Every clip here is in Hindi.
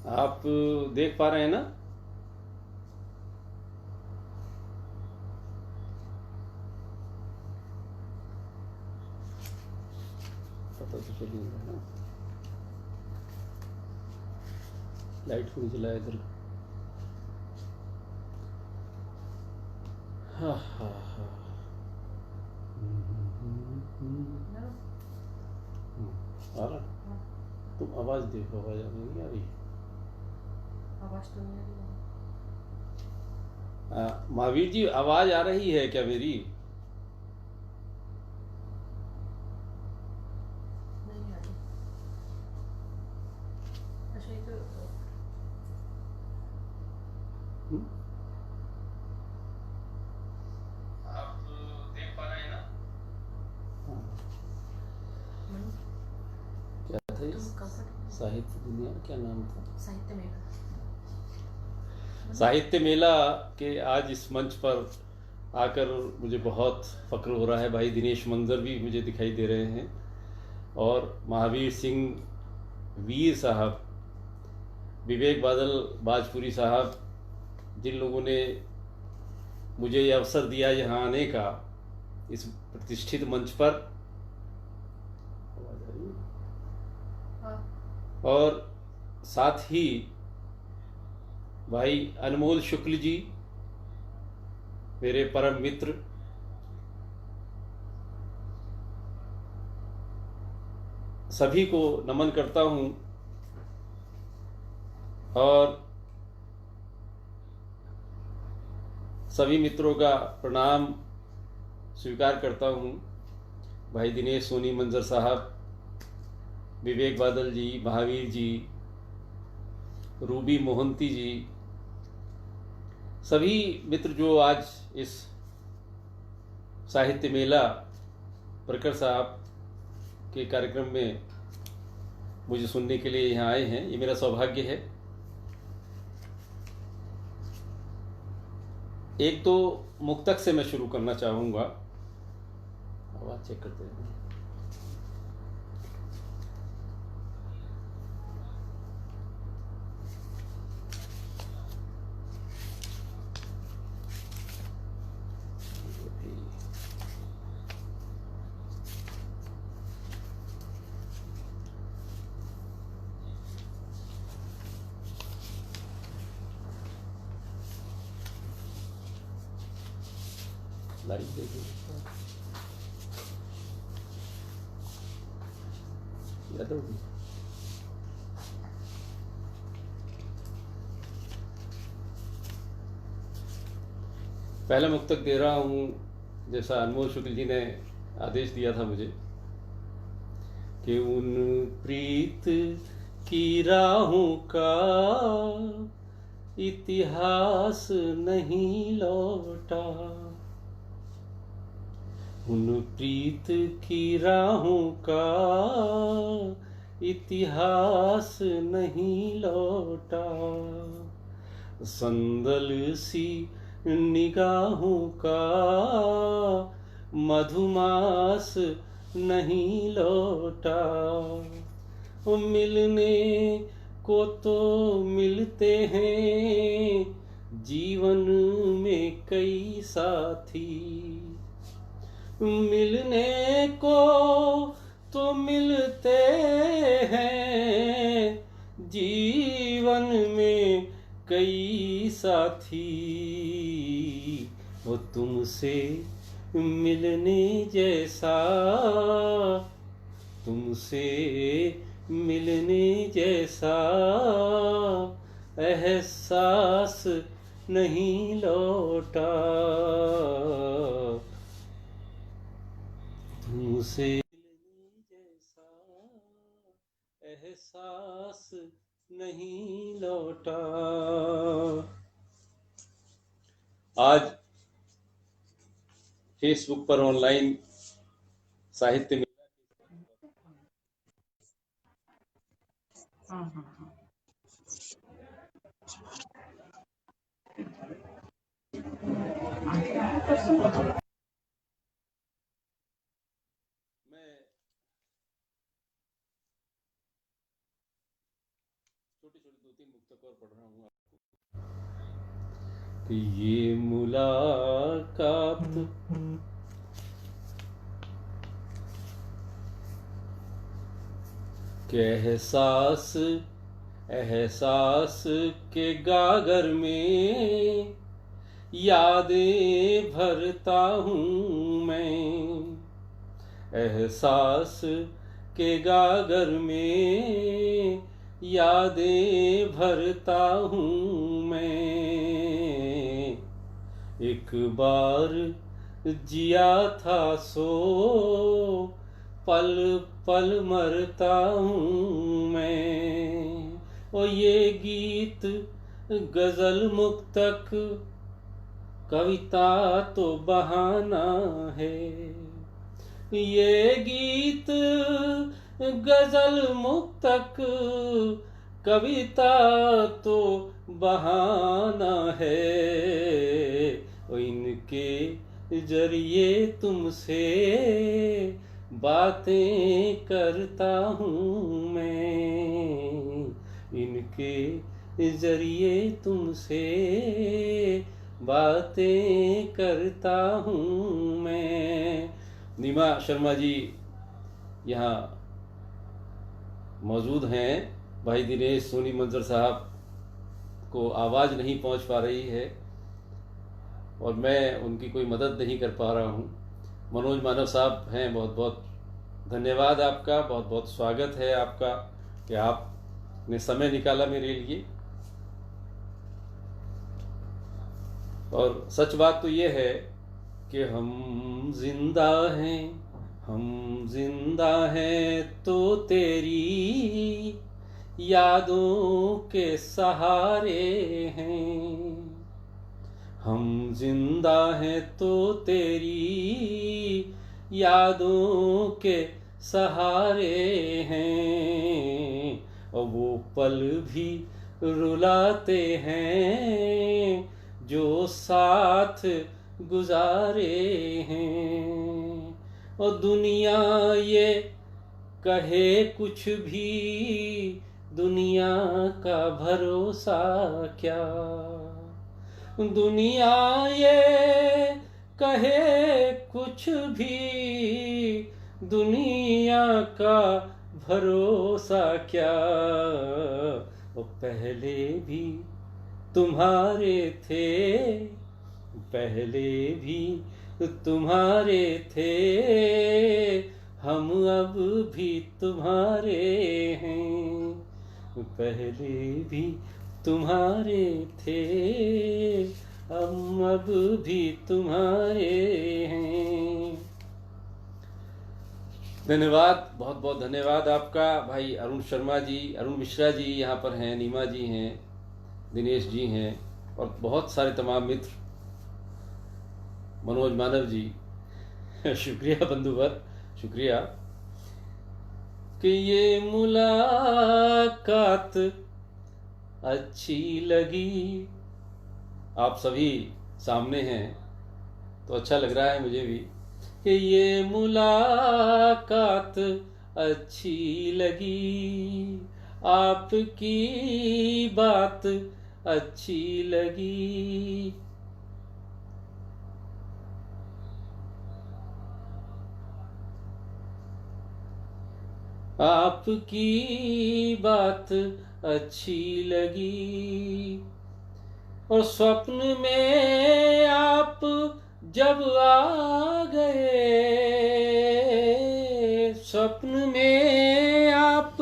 आप देख पा रहे हैं ना? पता तो चल ही रहा है ना। लाइट को जलाया इधर। हाँ हाँ हाँ। आ रहा। तुम आवाज़ देखो, आवाज़ नहीं आ रही? आवाज तो नहीं आ रही महावीर जी, आवाज़ आ रही है क्या मेरी? नहीं आ रही। अच्छा ये तो हम्म? आप देख पा रहे हैं ना? हाँ। मनु क्या था ये? तुम कंफर्टेबल साहित्य दुनिया क्या नाम था? साहित्य मेला साहित्य मेला के आज इस मंच पर आकर मुझे बहुत फक्र हो रहा है। भाई दिनेश मंजर भी मुझे दिखाई दे रहे हैं, और महावीर सिंह वीर साहब, विवेक बादल बाजपुरी साहब, जिन लोगों ने मुझे ये अवसर दिया यहाँ आने का, इस प्रतिष्ठित मंच पर। आवाज आ रही है? हाँ। और साथ ही भाई अनमोल शुक्ल जी, मेरे परम मित्र, सभी को नमन करता हूँ और सभी मित्रों का प्रणाम स्वीकार करता हूँ। भाई दिनेश सोनी मंजर साहब, विवेक बादल जी, महावीर जी, रूबी मोहंती जी, सभी मित्र जो आज इस साहित्य मेला प्रखर साहब के कार्यक्रम में मुझे सुनने के लिए यहाँ आए हैं, ये मेरा सौभाग्य है। एक तो मुक्तक से मैं शुरू करना चाहूँगा। आवाज़ चेक करते हैं। लाइट देखिए यादव जी। पहला मुक्तक दे रहा हूँ, जैसा अनमोल शुक्ल जी ने आदेश दिया था मुझे कि उन प्रीत की राहों का इतिहास नहीं लौटा, उन प्रीत की राहों का इतिहास नहीं लौटा, संदल सी निगाहों का मधुमास नहीं लौटा, मिलने को तो मिलते हैं जीवन में कई साथी, मिलने को तो मिलते हैं जीवन में कई साथी, वो तुमसे मिलने जैसा, तुमसे मिलने जैसा एहसास नहीं लौटा, तुमसे मिलने जैसा एहसास नहीं लौटा। आज फेसबुक पर ऑनलाइन साहित्य में हाँ हाँ हाँ। मैं छोटे छोटी 2-3 मुक्तक और पढ़ रहा हूँ आपको कि ये मुलाकात के एहसास के गागर में यादें भरता हूँ मैं, एहसास के गागर में यादें भरता हूँ मैं। एक बार जिया था सो पल पल मरता हूँ मैं। और ये गीत गजल मुक्तक कविता तो बहाना है, ये गीत गजल मुक्तक कविता तो बहाना है। और इनके जरिए तुमसे बातें करता हूँ मैं, इनके जरिए तुमसे बातें करता हूँ मैं। नीमा शर्मा जी यहाँ मौजूद हैं। भाई दिनेश सोनी मंजर साहब को आवाज़ नहीं पहुँच पा रही है और मैं उनकी कोई मदद नहीं कर पा रहा हूँ। मनोज मानव साहब हैं, बहुत बहुत धन्यवाद आपका, बहुत बहुत स्वागत है आपका कि आपने समय निकाला मेरे लिए। और सच बात तो ये है कि हम जिंदा हैं तो तेरी यादों के सहारे हैं। हम जिंदा हैं तो तेरी यादों के सहारे हैं। और वो पल भी रुलाते हैं जो साथ गुजारे हैं। और दुनिया ये कहे कुछ भी, दुनिया का भरोसा क्या। दुनिया ये कहे कुछ भी, दुनिया का भरोसा क्या। और पहले भी तुम्हारे थे, पहले भी तुम्हारे थे, हम अब भी तुम्हारे हैं। पहले भी तुम्हारे थे, हम अब भी तुम्हारे हैं। धन्यवाद, बहुत बहुत धन्यवाद आपका। भाई अरुण शर्मा जी, अरुण मिश्रा जी यहाँ पर हैं, नीमा जी हैं, दिनेश जी हैं और बहुत सारे तमाम मित्र, मनोज मानव जी शुक्रिया बंधुवर, शुक्रिया। कि ये मुलाकात अच्छी लगी, आप सभी सामने हैं तो अच्छा लग रहा है मुझे भी। कि ये मुलाकात अच्छी लगी, आपकी बात अच्छी लगी। आपकी बात अच्छी लगी। और स्वप्न में आप जब आ गए, स्वप्न में आप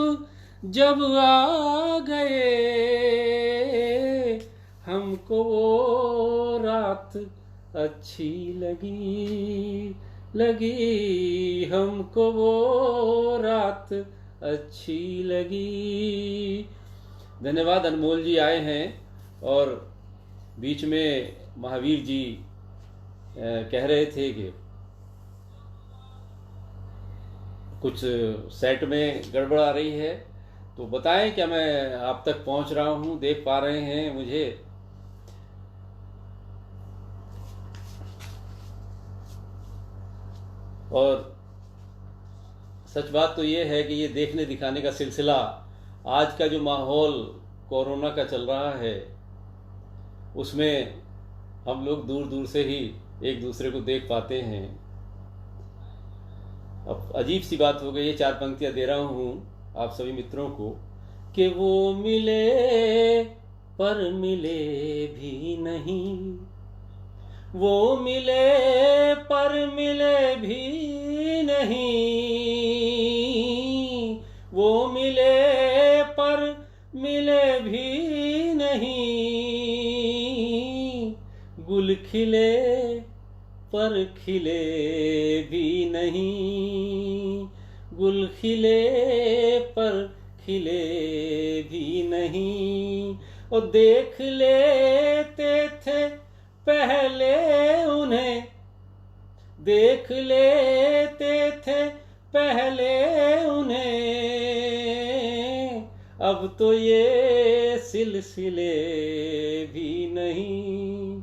जब आ गए, हमको वो रात अच्छी लगी, हमको वो रात अच्छी लगी। धन्यवाद, अनमोल जी आए हैं और बीच में महावीर जी कह रहे थे कि कुछ सेट में गड़बड़ आ रही है, तो बताएं क्या मैं आप तक पहुंच रहा हूं, देख पा रहे हैं मुझे। और सच बात तो ये है कि ये देखने दिखाने का सिलसिला, आज का जो माहौल कोरोना का चल रहा है उसमें हम लोग दूर दूर से ही एक दूसरे को देख पाते हैं। अब अजीब सी बात हो गई है, 4 पंक्तियां दे रहा हूँ आप सभी मित्रों को कि वो मिले पर मिले भी नहीं, वो मिले पर मिले भी नहीं, वो मिले पर मिले भी नहीं, गुल खिले पर खिले भी नहीं, गुल खिले पर खिले भी नहीं। और देख लेते थे पहले उन्हें, देख लेते थे पहले उन्हें, अब तो ये सिलसिले भी नहीं,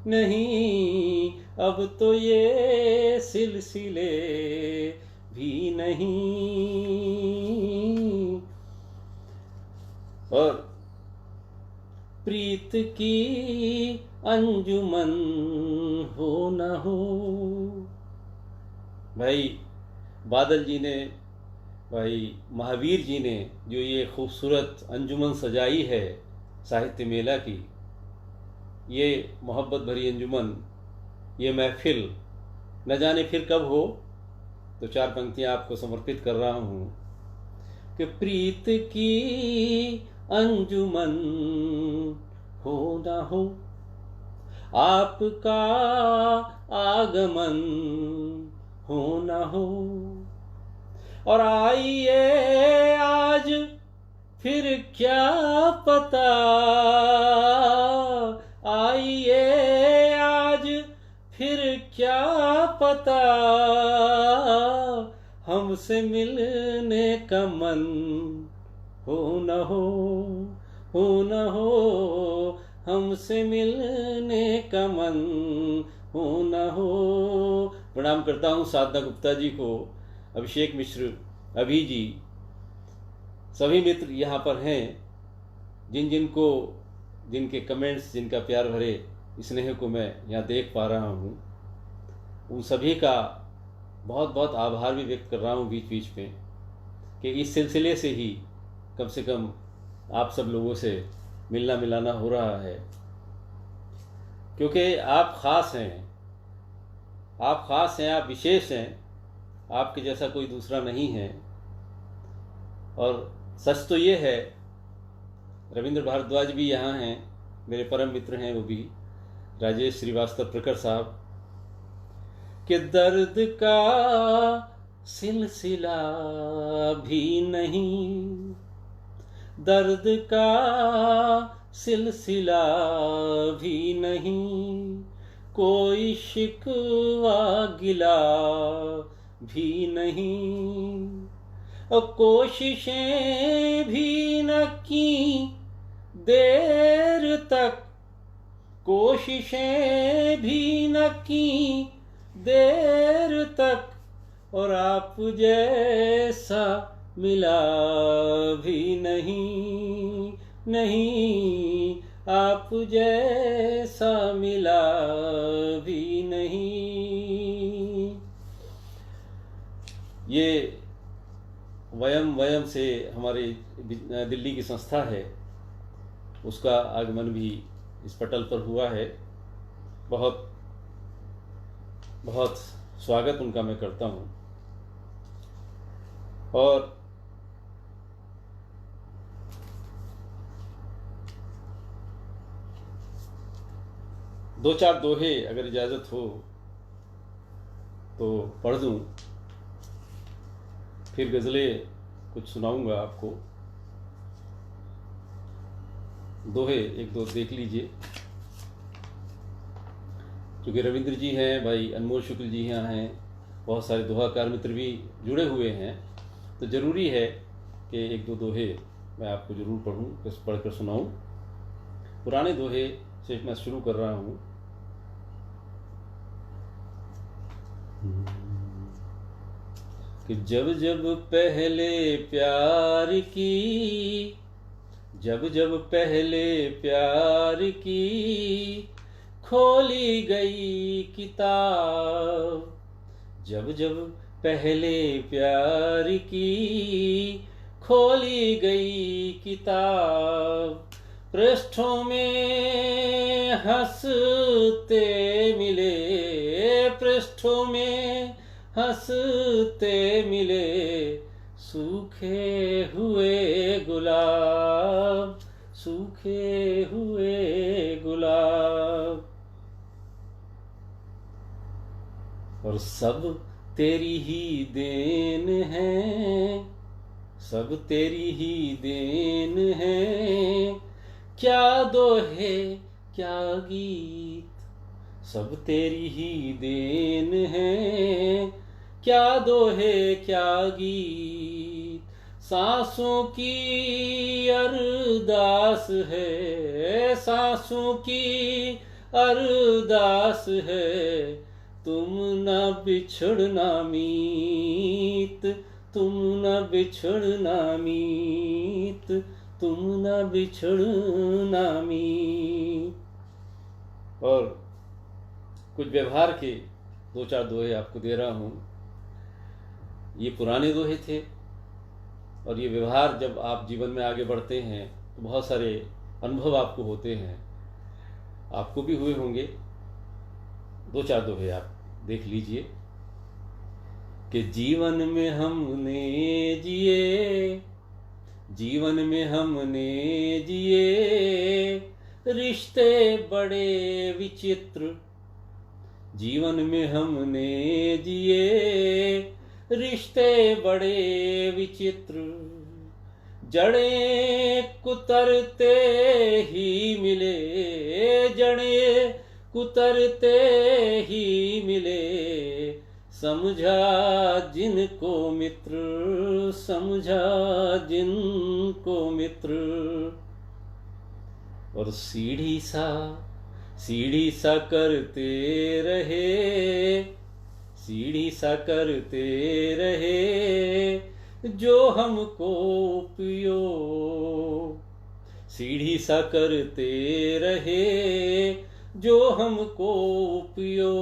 नहीं अब तो ये सिलसिले भी नहीं। और प्रीत की अंजुमन हो न हो, भाई बादल जी ने, भाई महावीर जी ने जो ये खूबसूरत अंजुमन सजाई है साहित्य मेला की, ये मोहब्बत भरी अंजुमन, ये महफिल न जाने फिर कब हो। तो 4 पंक्तियां आपको समर्पित कर रहा हूँ कि प्रीत की अंजुमन हो न हो, आपका आगमन हो न हो, और आइए आज फिर क्या पता, आइए आज फिर क्या पता, हमसे मिलने का मन हो न हो, हो न हो, हमसे मिलने का मन हो न हो। प्रणाम करता हूँ साधना गुप्ता जी को, अभिषेक मिश्र, अभी जी, सभी मित्र यहाँ पर हैं जिनको जिनके कमेंट्स, जिनका प्यार भरे स्नेह को मैं यहाँ देख पा रहा हूँ, उन सभी का बहुत बहुत आभार भी व्यक्त कर रहा हूँ बीच बीच में कि इस सिलसिले से ही कम से कम आप सब लोगों से मिलना मिलाना हो रहा है, क्योंकि आप ख़ास हैं, आप ख़ास हैं, आप विशेष हैं, आपके जैसा कोई दूसरा नहीं है। और सच तो ये है, रविंद्र भारद्वाज भी यहाँ हैं, मेरे परम मित्र हैं, वो भी राजेश श्रीवास्तव प्रखर साहब, कि दर्द का सिलसिला भी नहीं, दर्द का सिलसिला भी नहीं, कोई शिकवा गिला भी नहीं, और कोशिशें भी न की देर तक, कोशिशें भी न की देर तक, और आप जैसा मिला भी नहीं, नहीं आप जैसा मिला भी नहीं। ये वयम वयम से हमारे दिल्ली की संस्था है, उसका आगमन भी इस पटल पर हुआ है। बहुत बहुत स्वागत उनका मैं करता हूँ। और दो चार दोहे अगर इजाज़त हो तो पढ़ दूँ, फिर गज़लें कुछ सुनाऊंगा आपको। दोहे एक दो देख लीजिए, क्योंकि रविंद्र जी हैं, भाई अनमोल शुक्ल जी यहाँ हैं, बहुत सारे दोहाकार मित्र भी जुड़े हुए हैं, तो ज़रूरी है कि एक दो दोहे मैं आपको ज़रूर पढ़ूँ, पढ़कर सुनाऊँ। पुराने दोहे से मैं शुरू कर रहा हूँ। कि जब जब पहले प्यार की जब जब पहले प्यार की खोली गई किताब, जब जब पहले प्यार की खोली गई किताब, पृष्ठों में हंसते मिले, पृष्ठों में हंसते मिले सूखे हुए गुलाब, सूखे हुए गुलाब। और सब तेरी ही देन है, सब तेरी ही देन है, क्या दोहे क्या गीत, सब तेरी ही देन है, क्या दोहे क्या गीत। सांसों की अरदास है, सांसों की अरदास है, तुम न बिछड़ना मीत, तुम न बिछड़ना मीत, तुम न बिछड़ना मीत। और कुछ व्यवहार के दो चार दोहे आपको दे रहा हूँ। ये पुराने दोहे थे और ये व्यवहार जब आप जीवन में आगे बढ़ते हैं तो बहुत सारे अनुभव आपको होते हैं, आपको भी हुए होंगे। दो चार दोहे आप देख लीजिए कि जीवन में हमने जिए, जीवन में हमने जिए रिश्ते बड़े विचित्र, जीवन में हमने जिए रिश्ते बड़े विचित्र, जड़ें कुतरते ही मिले, जड़ें कुतरते ही मिले, समझा जिनको मित्र, समझा जिनको मित्र। और सीढ़ी सा करते रहे, सीढ़ी सा करते रहे जो हमको पियो, सीढ़ी सा करते रहे जो हमको पियो।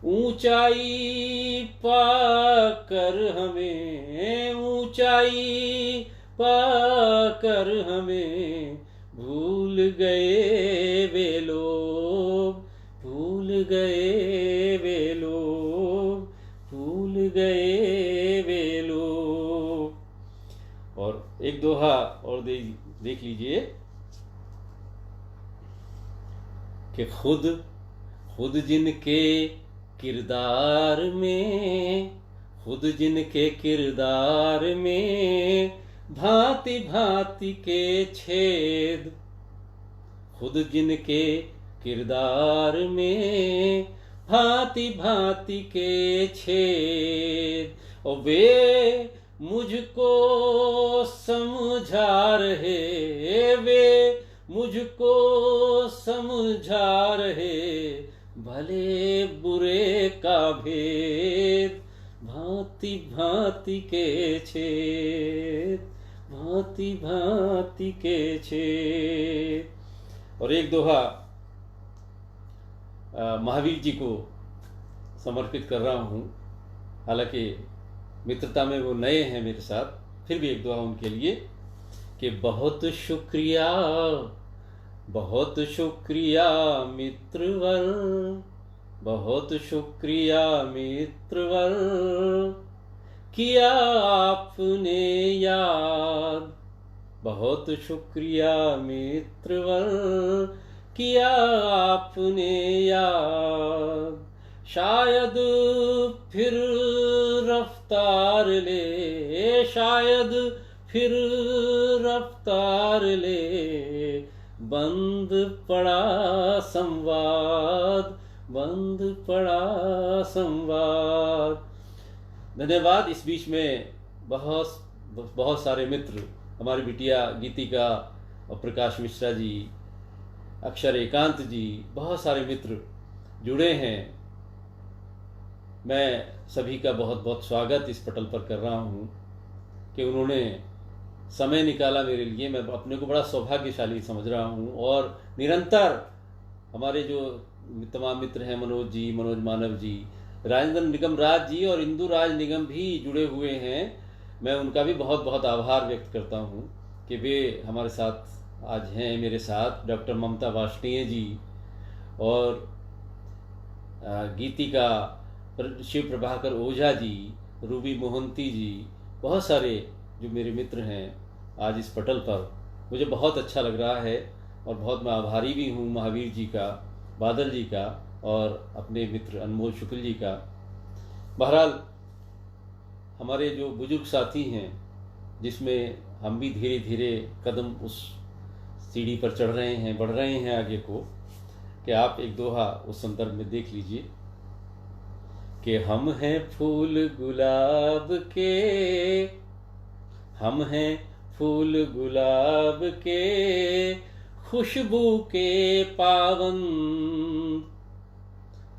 ऊंचाई पाकर हमें, ऊंचाई पाकर हमें भूल गए वे लोग, भूल गए वे लोग, भूल गए वे लोग। और एक दोहा और देख लीजिए कि खुद जिनके किरदार में, खुद जिनके किरदार में भांति भांति के छेद, खुद जिनके किरदार में भांति भांति के छेद, और वे मुझको समझा रहे, वे मुझको समझा रहे भले बुरे का भेद, भांति भांति के छेद, भांति भांति के छेद। और एक दोहा महावीर जी को समर्पित कर रहा हूँ, हालांकि मित्रता में वो नए हैं मेरे साथ, फिर भी एक दोहा उनके लिए कि बहुत शुक्रिया, बहुत शुक्रिया मित्रवर, बहुत शुक्रिया मित्रवर, किया आपने याद, बहुत शुक्रिया मित्रवर, किया आपने याद। शायद फिर रफ्तार ले, शायद फिर रफ्तार ले, बंद पड़ा संवाद, बंद पड़ा संवाद। धन्यवाद। इस बीच में बहुत सारे मित्र, हमारी बिटिया गीतिका और प्रकाश मिश्रा जी, अक्षर एकांत जी, बहुत सारे मित्र जुड़े हैं। मैं सभी का बहुत बहुत स्वागत इस पटल पर कर रहा हूँ कि उन्होंने समय निकाला मेरे लिए। मैं अपने को बड़ा सौभाग्यशाली समझ रहा हूँ। और निरंतर हमारे जो तमाम मित्र हैं, मनोज जी, मनोज मानव जी, राजेंद्र निगम राज जी और इंदु राज निगम भी जुड़े हुए हैं। मैं उनका भी बहुत बहुत आभार व्यक्त करता हूँ कि वे हमारे साथ आज हैं। मेरे साथ डॉक्टर ममता वार्ष्णेय जी और गीतिका शिव प्रभाकर ओझा जी, रूबी मोहंती जी, बहुत सारे जो मेरे मित्र हैं आज इस पटल पर। मुझे बहुत अच्छा लग रहा है और बहुत मैं आभारी भी हूँ महावीर जी का, बादल जी का और अपने मित्र अनमोल शुक्ल जी का। बहरहाल हमारे जो बुजुर्ग साथी हैं, जिसमें हम भी धीरे धीरे कदम उस सीढ़ी पर चढ़ रहे हैं, बढ़ रहे हैं आगे को, कि आप एक दोहा उस संदर्भ में देख लीजिए कि हम हैं फूल गुलाब के, हम हैं फूल गुलाब के, खुशबू के पावन।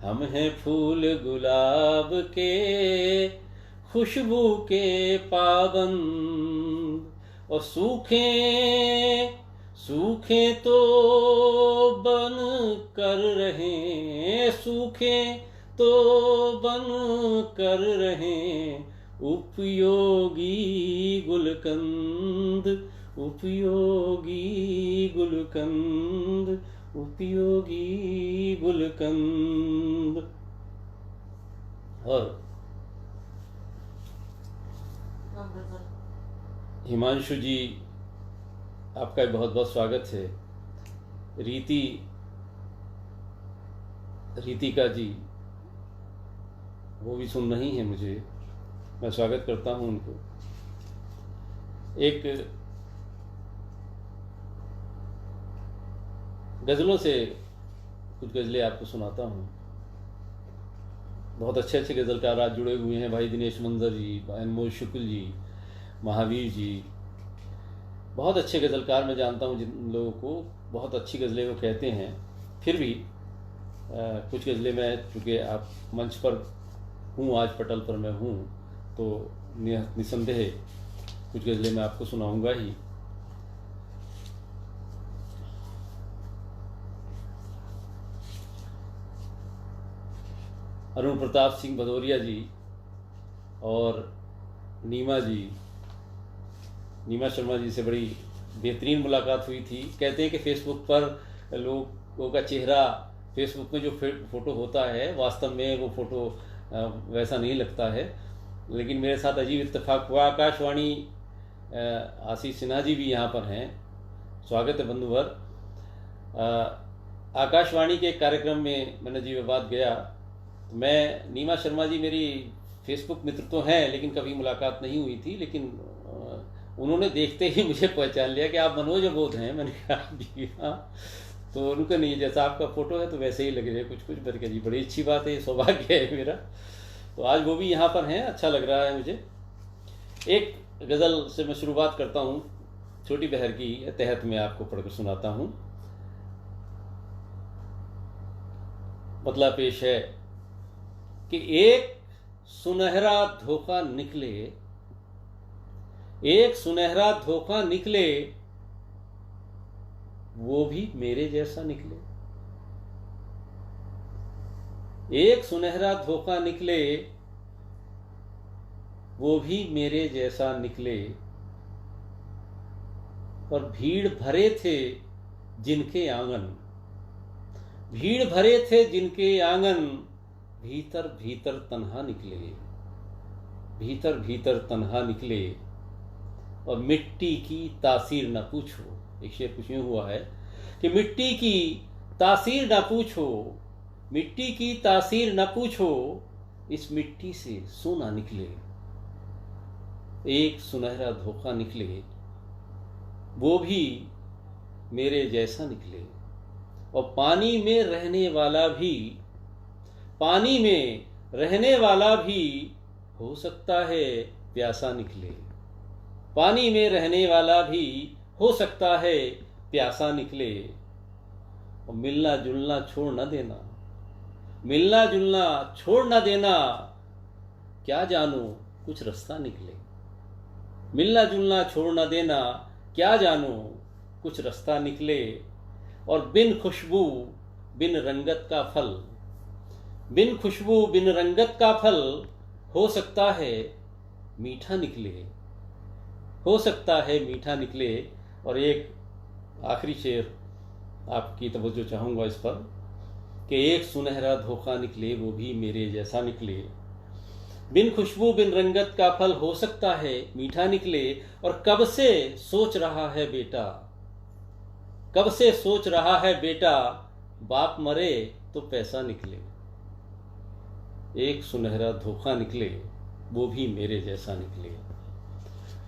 हम हैं फूल गुलाब के, खुशबू के पावन। और सूखे सूखे तो बन कर रहें, सूखे तो बन कर रहें, उपयोगी गुलकंद, उपयोगी गुलकंद, उपयोगी गुलकंद। और हिमांशु जी, आपका बहुत स्वागत है। रीतिका जी, वो भी सुन रही हैं मुझे, मैं स्वागत करता हूं उनको। एक गज़लों से कुछ गज़लें आपको सुनाता हूं। बहुत अच्छे अच्छे गज़लकार आज जुड़े हुए हैं, भाई दिनेश मंजर जी, अनमोल शुक्ल जी, महावीर जी, बहुत अच्छे गज़लकार मैं जानता हूँ जिन लोगों को बहुत अच्छी गज़लें वो कहते हैं। फिर भी कुछ गज़लें मैं, चूँकि आप मंच पर हूँ, आज पटल पर मैं हूँ, तो निसंदेह कुछ गज़लें मैं आपको सुनाऊंगा ही। अरुण प्रताप सिंह भदौरिया जी और नीमा शर्मा जी से बड़ी बेहतरीन मुलाकात हुई थी। कहते हैं कि फेसबुक पर लोगों का चेहरा, फेसबुक में जो फ़ोटो होता है, वास्तव में वो फ़ोटो वैसा नहीं लगता है। लेकिन मेरे साथ अजीब इत्तेफाक हुआ। आकाशवाणी आशीष सिन्हा जी भी यहाँ पर हैं, स्वागत है बंधुवर। आकाशवाणी के कार्यक्रम में मैं नजीबाबाद गया। मैं, नीमा शर्मा जी मेरी फेसबुक मित्र तो हैं, लेकिन कभी मुलाकात नहीं हुई थी। लेकिन उन्होंने देखते ही मुझे पहचान लिया कि आप मनोज अबोध हैं। मैंने कहा जी हाँ। तो उनका नहीं, जैसा आपका फ़ोटो है तो वैसे ही लग रहे कुछ कुछ। मैंने कहा जी बड़ी अच्छी बात है, सौभाग्य है मेरा। तो आज वो भी यहाँ पर हैं, अच्छा लग रहा है मुझे। एक गज़ल से मैं शुरुआत करता हूँ, छोटी बहर की तहत मैं आपको पढ़कर सुनाता हूँ। मतलब पेश है कि एक सुनहरा धोखा निकले, एक सुनहरा धोखा निकले, वो भी मेरे जैसा निकले। एक सुनहरा धोखा निकले, वो भी मेरे जैसा निकले। और भीड़ भरे थे जिनके आंगन, भीड़ भरे थे जिनके आंगन, भीतर भीतर तन्हा निकले, भीतर भीतर तन्हा निकले। और मिट्टी की तासीर न पूछो, एक शेर कुछ यूं हुआ है कि मिट्टी की तासीर न पूछो, मिट्टी की तासीर न पूछो, इस मिट्टी से सोना निकले। एक सुनहरा धोखा निकले, वो भी मेरे जैसा निकले। और पानी में रहने वाला भी, पानी में रहने वाला भी हो सकता है प्यासा निकले। पानी में रहने वाला भी हो सकता है प्यासा निकले। और मिलना जुलना छोड़ न देना, मिलना जुलना छोड़ न देना, क्या जानो कुछ रास्ता निकले। मिलना जुलना छोड़ न देना, क्या जानो कुछ रास्ता निकले। और बिन खुशबू बिन रंगत का फल, बिन खुशबू बिन रंगत का फल, हो सकता है मीठा निकले, हो सकता है मीठा निकले। और एक आखिरी शेर आपकी तवज्जो चाहूँगा इस पर, कि एक सुनहरा धोखा निकले वो भी मेरे जैसा निकले। बिन खुशबू बिन रंगत का फल, हो सकता है मीठा निकले। और कब से सोच रहा है बेटा, कब से सोच रहा है बेटा, बाप मरे तो पैसा निकले। एक सुनहरा धोखा निकले वो भी मेरे जैसा निकले।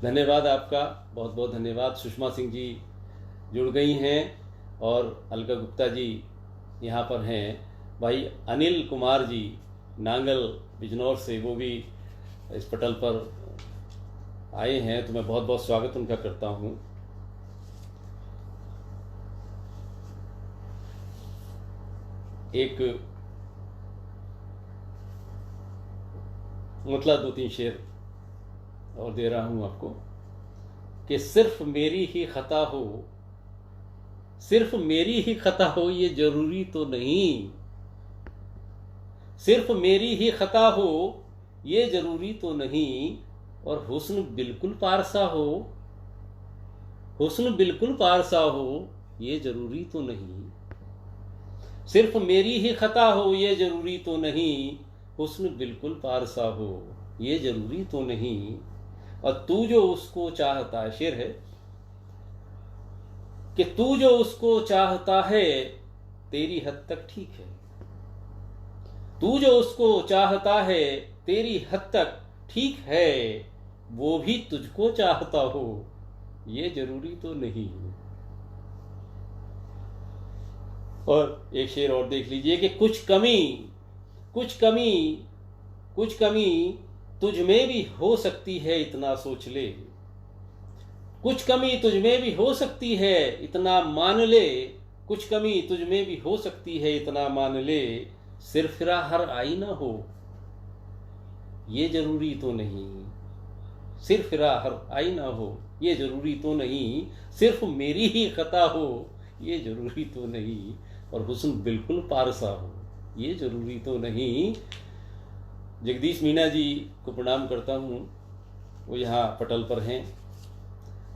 धन्यवाद आपका, बहुत बहुत धन्यवाद। सुषमा सिंह जी जुड़ गई हैं और अलका गुप्ता जी यहाँ पर हैं। भाई अनिल कुमार जी नांगल बिजनौर से, वो भी इस पटल पर आए हैं, तो मैं बहुत बहुत स्वागत उनका करता हूँ। एक मतलब 2-3 शेर और दे रहा हूँ आपको, कि सिर्फ मेरी ही खता हो, सिर्फ मेरी ही खता हो ये जरूरी तो नहीं, सिर्फ मेरी ही खता हो ये जरूरी तो नहीं। और हुस्न बिल्कुल पारसा हो, हुस्न बिल्कुल पारसा हो ये जरूरी तो नहीं। सिर्फ मेरी ही खता हो ये जरूरी तो नहीं, हुस्न बिल्कुल पारसा हो ये जरूरी तो नहीं। और तू जो उसको चाहता है, शेर है कि तू जो उसको चाहता है तेरी हद तक ठीक है, तू जो उसको चाहता है तेरी हद तक ठीक है, वो भी तुझको चाहता हो ये जरूरी तो नहीं। और एक शेर और देख लीजिए कि कुछ कमी कुछ कमी कुछ कमी तुझ में भी हो सकती है इतना सोच ले, कुछ कमी तुझ में भी हो सकती है इतना मान ले, कुछ कमी तुझ में भी हो सकती है इतना मान ले। सिरफिरा हर आईना हो ये जरूरी तो नहीं, सिरफिरा हर आईना हो ये जरूरी तो नहीं। सिर्फ मेरी ही खता हो ये जरूरी तो नहीं। और हुस्न बिल्कुल पारसा हो ये जरूरी तो नहीं। जगदीश मीना जी को प्रणाम करता हूँ, वो यहाँ पटल पर हैं।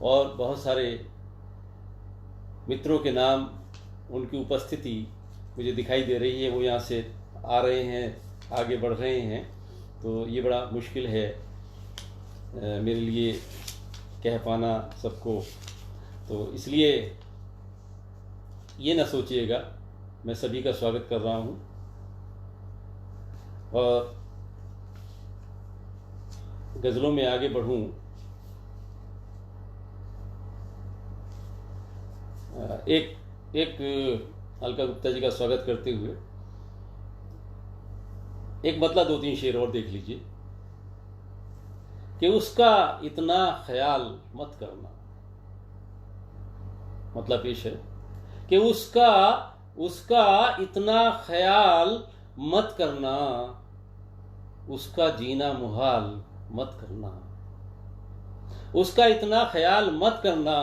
और बहुत सारे मित्रों के नाम, उनकी उपस्थिति मुझे दिखाई दे रही है, वो यहाँ से आ रहे हैं, आगे बढ़ रहे हैं। तो ये बड़ा मुश्किल है मेरे लिए कह पाना सबको, तो इसलिए ये ना सोचिएगा, मैं सभी का स्वागत कर रहा हूँ। और गज़लों में आगे बढ़ूँ, एक अलका गुप्ता जी का स्वागत करते हुए एक मतलब 2-3 शेर और देख लीजिए कि उसका इतना ख्याल मत करना। मतलब पेश है कि उसका इतना ख्याल मत करना, उसका जीना मुहाल मत करना, उसका इतना ख्याल मत करना,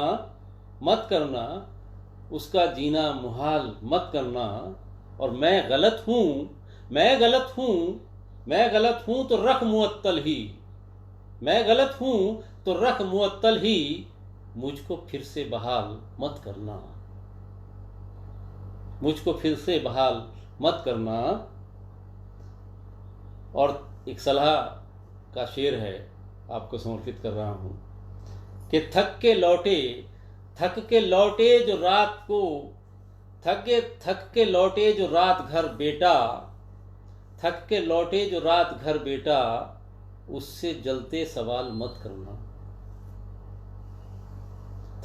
उसका जीना मुहाल मत करना। और मैं गलत हूं तो रख मुअत्तल ही, मैं गलत हूं तो रख मुअत्तल ही, मुझको फिर से बहाल मत करना, मुझको फिर से बहाल मत करना। और एक सलाह का शेर है, आपको समर्पित कर रहा हूं कि थक के लौटे जो रात को, थक के लौटे जो रात घर बेटा, थक के लौटे जो रात घर बेटा, उससे जलते सवाल मत करना।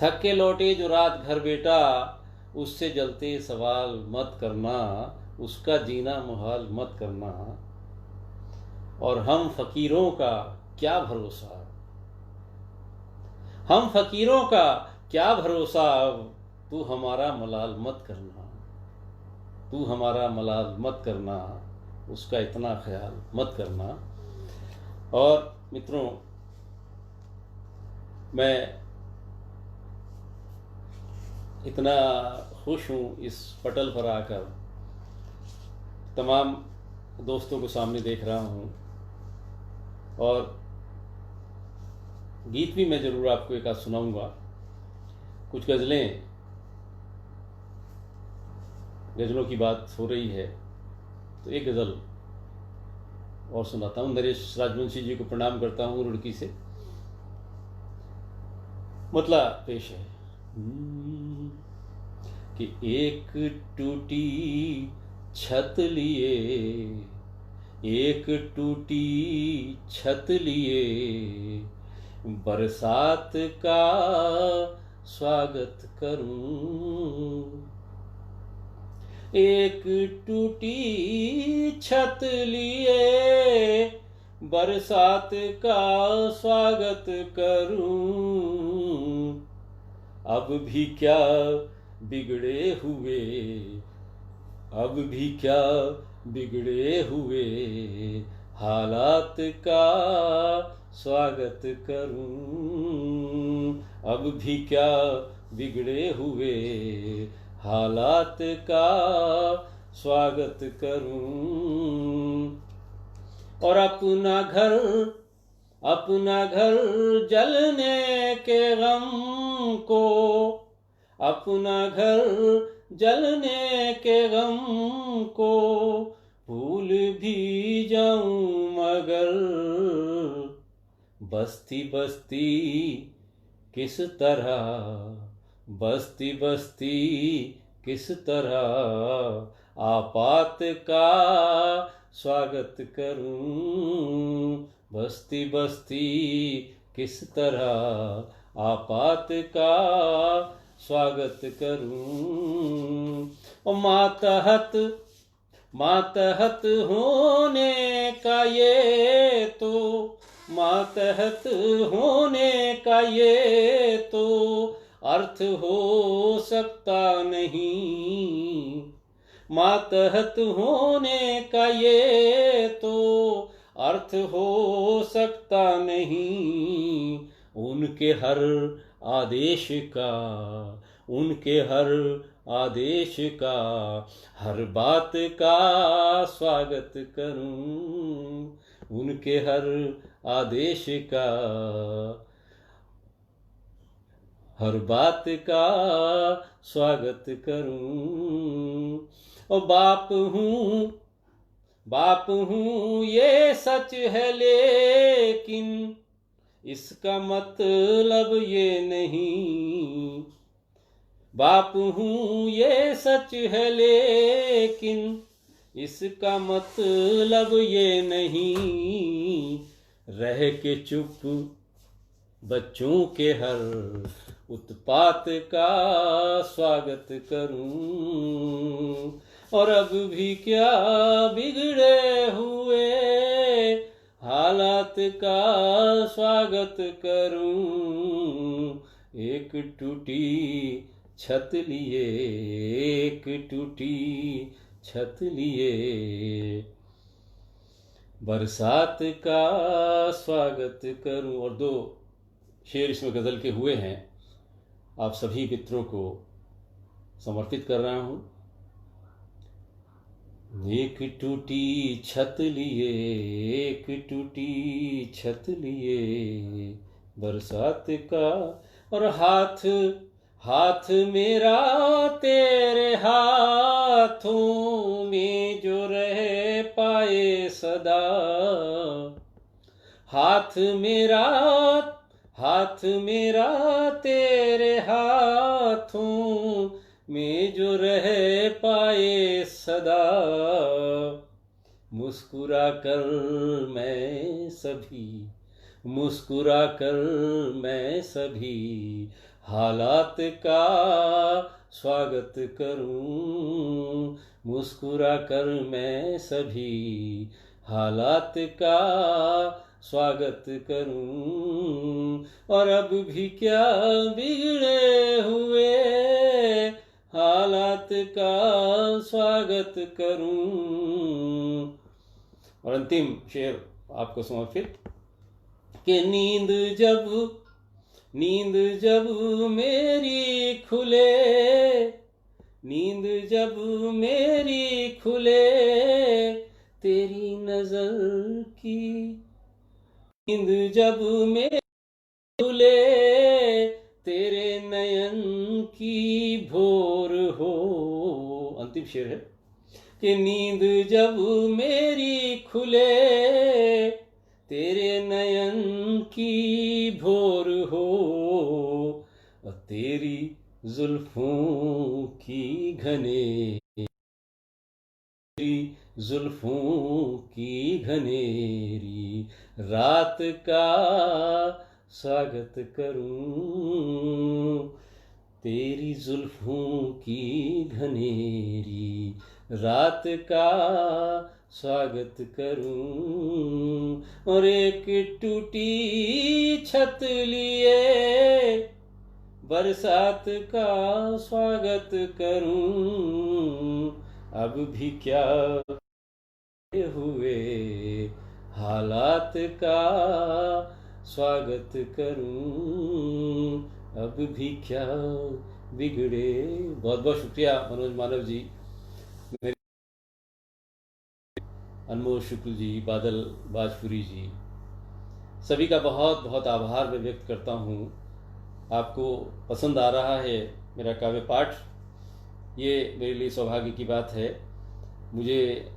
थक के लौटे जो रात घर बेटा, उससे जलते सवाल मत करना, उसका जीना मुहाल मत करना। और हम फकीरों का क्या भरोसा, हम फकीरों का क्या भरोसा, तू हमारा मलाल मत करना, तू हमारा मलाल मत करना, उसका इतना ख्याल मत करना। और मित्रों, मैं इतना खुश हूँ इस पटल पर आकर, तमाम दोस्तों को सामने देख रहा हूँ। और गीत भी मैं ज़रूर आपको एक आध सुनाऊँगा, कुछ गज़लों की बात हो रही है तो एक गज़ल और सुनाता हूँ। नरेश राजवंशी जी को प्रणाम करता हूँ रुड़की से। मतलब पेश है कि एक टूटी छत लिए, एक टूटी छत लिए, बरसात का स्वागत करूं। एक टूटी छत लिए, बरसात का स्वागत करूं। अब भी क्या बिगड़े हुए, अब भी क्या बिगड़े हुए, हालात का स्वागत करूं। अब भी क्या बिगड़े हुए, हालात का स्वागत करूं। और अपना घर जलने के गम को, अपना घर जलने के गम को भूल भी जाऊं, मगर बस्ती बस्ती किस तरह, बस्ती बस्ती किस तरह आपात का स्वागत करूं। बस्ती बस्ती किस तरह आपात का स्वागत करूं। और मातहत होने का ये तो, मातहत होने का ये तो अर्थ हो सकता नहीं। मातहत होने का ये तो अर्थ हो सकता नहीं। उनके हर आदेश का, उनके हर आदेश का, हर बात का स्वागत करूं। उनके हर आदेश का, हर बात का स्वागत करूं। और बाप हूँ ये सच है, लेकिन इसका मतलब ये नहीं। बाप हूँ ये सच है, लेकिन इसका मतलब ये नहीं। रह के चुप बच्चों के हर उत्पात का स्वागत करूं। और अब भी क्या बिगड़े हुए, हालात का स्वागत करूं। एक टूटी छत लिए, एक टूटी छत लिए, बरसात का स्वागत करूं। और दो शेर इसमें गज़ल के हुए हैं, आप सभी मित्रों को समर्पित कर रहा हूं। एक टूटी छत लिए, एक टूटी छत लिए, बरसात का। और हाथ मेरा तेरे हाथों में जो रह पाए सदा। हाथ मेरा तेरे हाथों में जो रह पाए सदा। मुस्कुरा कर मैं सभी हालात का स्वागत करूं। मुस्कुरा कर मैं सभी हालात का स्वागत करूं। और अब भी क्या बिगड़े हुए, हालात का स्वागत करूं। और अंतिम शेर आपको समर्पित कि नींद जब मेरी खुले, नींद जब मेरी खुले, तेरी नजर की, नींद जब मेरी खुले, तेरे नयन की भोर हो। अंतिम शेर है कि नींद जब मेरी खुले, तेरे नयन की भोर हो, और तेरी जुल्फों की घनेरी, जुल्फों की घनेरी रात का स्वागत करूं, तेरी जुल्फों की घनेरी रात का स्वागत करूं, और एक टूटी छत लिए बरसात का स्वागत करूं, अब भी क्या हुए हालात का स्वागत करूं, अब भी क्या बिगड़े। बहुत बहुत शुक्रिया मनोज मानव जी, मेरे अनमोल शुक्ल जी, बादल बाजपुरी जी, सभी का बहुत बहुत आभार मैं व्यक्त करता हूँ। आपको पसंद आ रहा है मेरा काव्य पाठ, ये मेरे लिए सौभाग्य की बात है। मुझे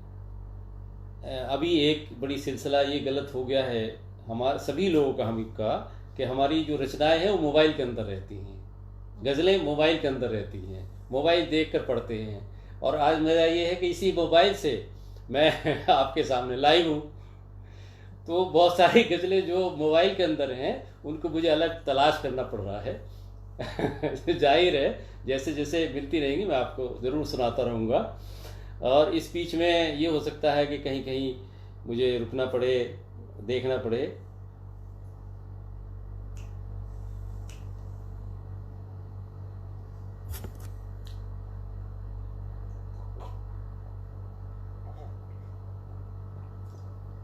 अभी एक बड़ी सिलसिला ये गलत हो गया है हमारे सभी लोगों का, हम का, कि हमारी जो रचनाएं हैं वो मोबाइल के अंदर रहती हैं, गज़लें मोबाइल के अंदर रहती हैं, मोबाइल देख कर पढ़ते हैं। और आज मेरा ये है कि इसी मोबाइल से मैं आपके सामने लाइव हूँ, तो बहुत सारी गज़लें जो मोबाइल के अंदर हैं उनको मुझे अलग तलाश करना पड़ रहा है। जाहिर है जैसे जैसे मिलती रहेंगी मैं आपको ज़रूर सुनाता रहूँगा। और इस बीच में ये हो सकता है कि कहीं कहीं मुझे रुकना पड़े, देखना पड़े।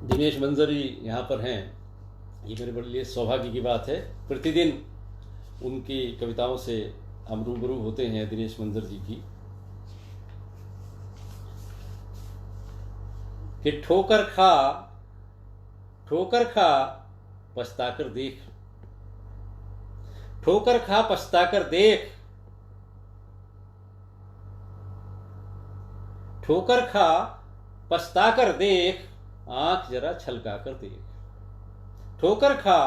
दिनेश मंजरी यहाँ पर हैं, ये मेरे बड़े लिए सौभाग्य की बात है। प्रतिदिन उनकी कविताओं से हम रूबरू होते हैं, दिनेश मंजर जी की। कि ठोकर खा पछता कर देख, ठोकर खा पछता कर देख, ठोकर खा पछता कर देख, आंख जरा छलका कर देख, ठोकर खा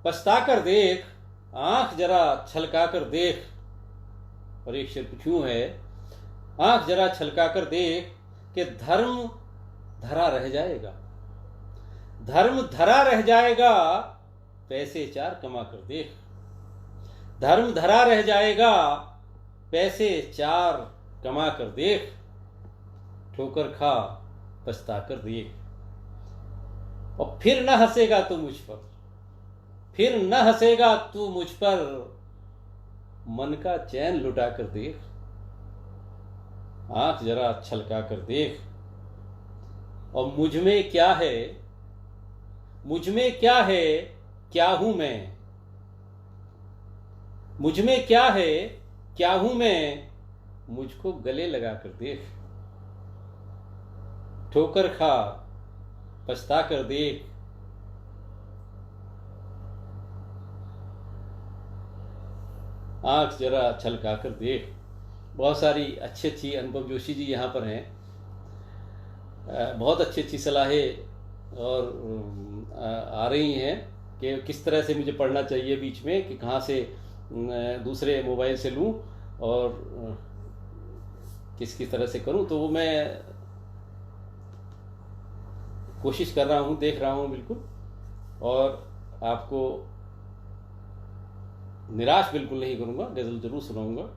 पछता कर देख, आंख जरा छलका कर देख। और एक शेर कुछ यूं है, आंख जरा छलका कर देख कि धर्म धरा रह जाएगा, धर्म धरा रह जाएगा, पैसे चार कमा कर देख, धर्म धरा रह जाएगा, पैसे चार कमा कर देख, ठोकर खा पछता कर देख। और फिर न हंसेगा तू मुझ पर, फिर न हंसेगा तू मुझ पर, मन का चैन लुटा कर देख, आंख जरा छलका कर देख। और मुझ में क्या है, मुझ में क्या है, क्या हूं मैं, मुझ में क्या है, क्या हूं मैं, मुझको गले लगा कर देख, ठोकर खा पछता कर देख। आंख जरा छलका कर देख। बहुत सारी अच्छी अच्छी, अनुभव जोशी जी यहाँ पर हैं, बहुत अच्छी अच्छी सलाहें और आ रही हैं कि किस तरह से मुझे पढ़ना चाहिए बीच में, कि कहाँ से दूसरे मोबाइल से लूँ और किस तरह से करूँ। तो वो मैं कोशिश कर रहा हूँ, देख रहा हूँ बिल्कुल, और आपको निराश बिल्कुल नहीं करूँगा, गज़ल जरूर सुनाऊँगा।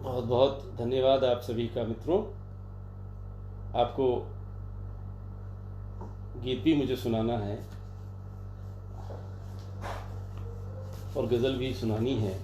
बहुत बहुत धन्यवाद आप सभी का मित्रों। आपको गीत भी मुझे सुनाना है और गज़ल भी सुनानी है।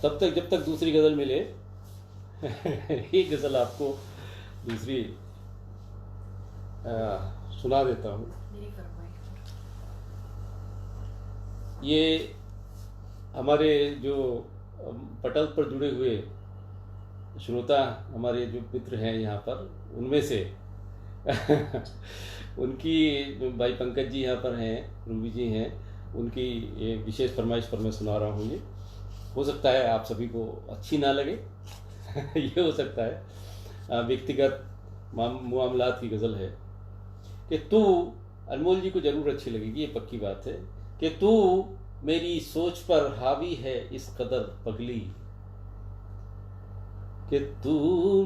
तब तक जब तक दूसरी गज़ल मिले एक गज़ल आपको दूसरी सुना देता हूँ। मेरी फरमाइश। ये हमारे जो पटल पर जुड़े हुए श्रोता हमारे जो मित्र हैं यहाँ पर, उनमें से उनकी भाई पंकज जी यहाँ पर हैं, रूबी जी हैं, उनकी ये विशेष फरमाइश पर मैं सुना रहा हूँ। ये हो सकता है आप सभी को अच्छी ना लगे ये हो सकता है, व्यक्तिगत मामलात की गज़ल है कि तू, अनमोल जी को ज़रूर अच्छी लगेगी, ये पक्की बात है कि तू मेरी सोच पर हावी है इस कदर पगली, कि तू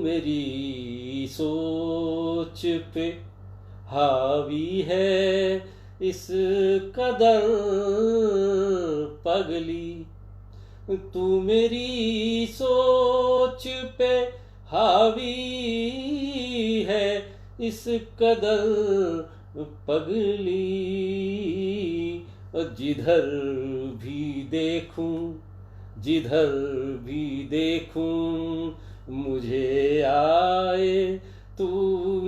मेरी सोच पे हावी है इस कदर पगली, तू मेरी सोच पे हावी है इस कदर पगली, जिधर भी देखूं जिधर भी देखूं मुझे आए तू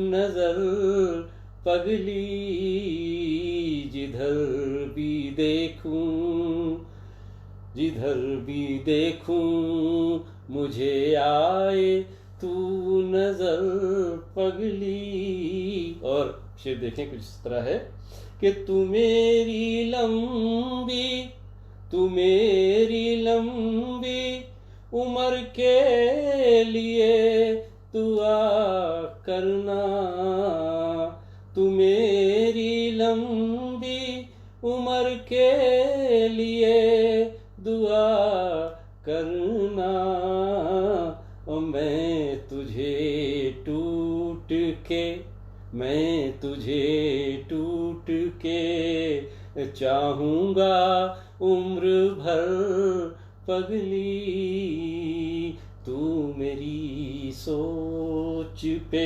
नजर पगली, जिधर भी देखूं जिधर भी देखूं मुझे आए तू नजर पगली। और शेर देखें कुछ इस तरह है कि तू मेरी लंबी उम्र के लिए दुआ करना, तू मेरी लंबी उम्र के लिए दुआ करना, मैं तुझे टूट के चाहूँगा उम्र भर पगली, तू मेरी सोच पे।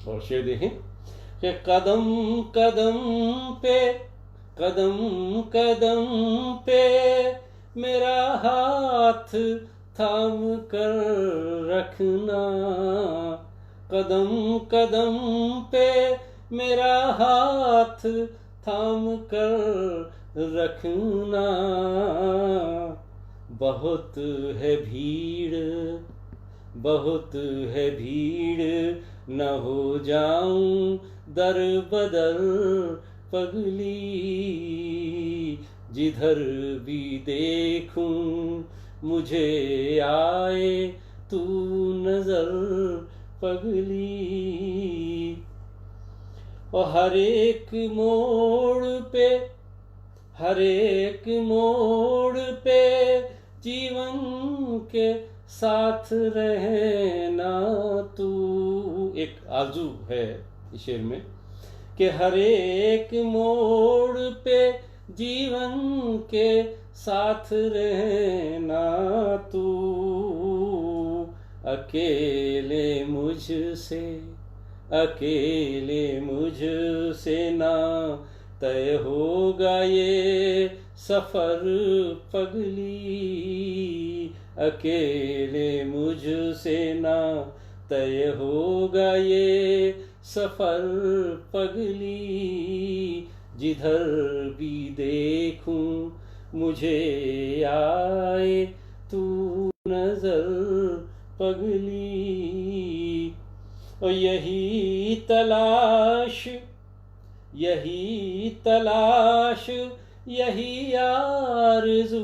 और शेर देखें कि कदम कदम पे मेरा हाथ थाम कर रखना, कदम पे मेरा हाथ थाम कर रखना, बहुत है भीड़ न हो जाऊं दर बदर पगली, जिधर भी देखूं मुझे आए तू नजर पगली, और हर एक मोड़ पे जीवन के साथ रहना तू। एक आरज़ू है इस शेर में कि हर एक मोड़ पे जीवन के साथ रहना तू, अकेले मुझसे ना तय होगा ये सफर पगली, अकेले मुझसे ना तय होगा ये सफर पगली, जिधर भी देखूं मुझे आए तू नजर पगली। और यही तलाश, यही तलाश, यही आरज़ू,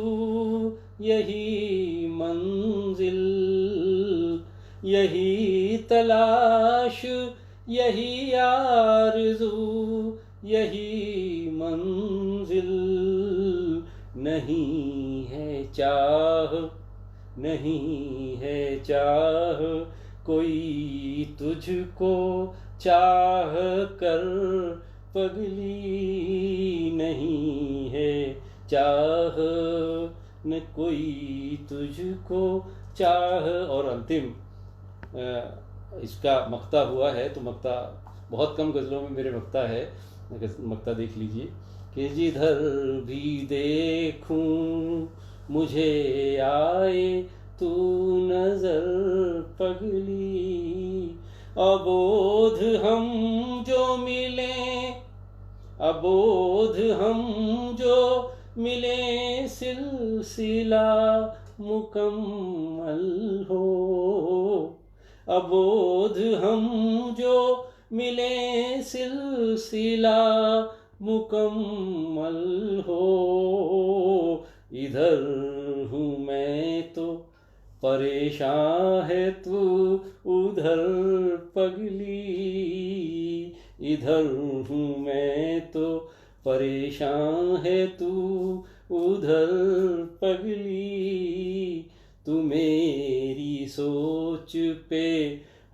यही मंजिल, यही तलाश, यही आरज़ू, यही मंजिल। नहीं है चाह, नहीं है चाह, कोई तुझको चाह कर पगली। नहीं है चाह न कोई तुझको चाह। और अंतिम इसका मक्ता हुआ है, तो मक्ता बहुत कम गज़लों में मेरे मक्ता है, मक्ता देख लीजिए कि जिधर भी देखूं मुझे आए तू नजर पगली। अबोध हम जो मिले, अबोध हम जो मिले, सिलसिला मुकम्मल हो। अबोध हम जो मिले, सिलसिला मुकम्मल हो। इधर हूँ मैं तो परेशान है तू उधर पगली। इधर हूँ मैं तो परेशान है तू उधर पगली। तू मेरी सोच पे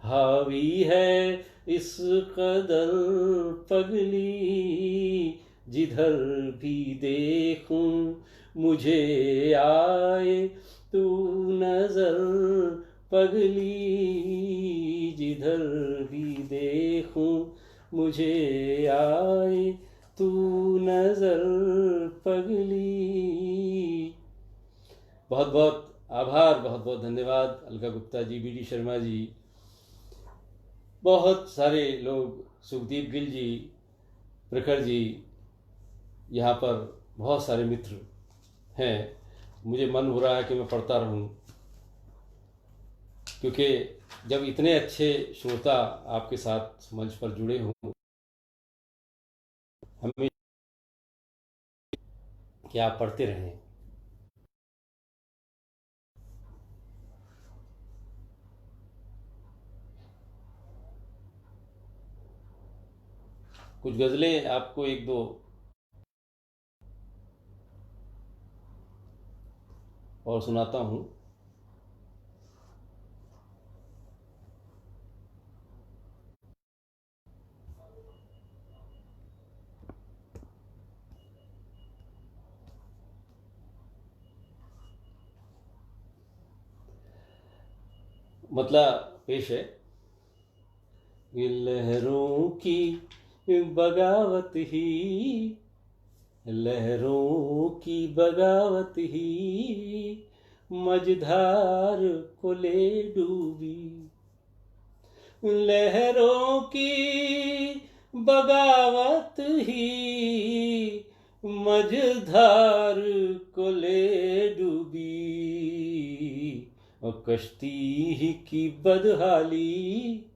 हावी है इस कदर पगली। जिधर भी देखूं मुझे आए तू नजर पगली। जिधर भी देखूं मुझे आए तू नजर पगली। बहुत बहुत आभार, बहुत बहुत धन्यवाद अलका गुप्ता जी, बी.डी. शर्मा जी, बहुत सारे लोग, सुखदीप गिल जी, प्रखर जी, यहाँ पर बहुत सारे मित्र हैं। मुझे मन हो रहा है कि मैं पढ़ता रहूं, क्योंकि जब इतने अच्छे श्रोता आपके साथ मंच पर जुड़े हों, हमें कि आप पढ़ते रहें। कुछ गज़लें आपको एक दो और सुनाता हूँ। मतलब पेश है। ये लहरों की बगावत ही, लहरों की बगावत ही, मझधार को ले डूबी। लहरों की बगावत ही, मझधार को ले डूबी। और कश्ती की बदहाली,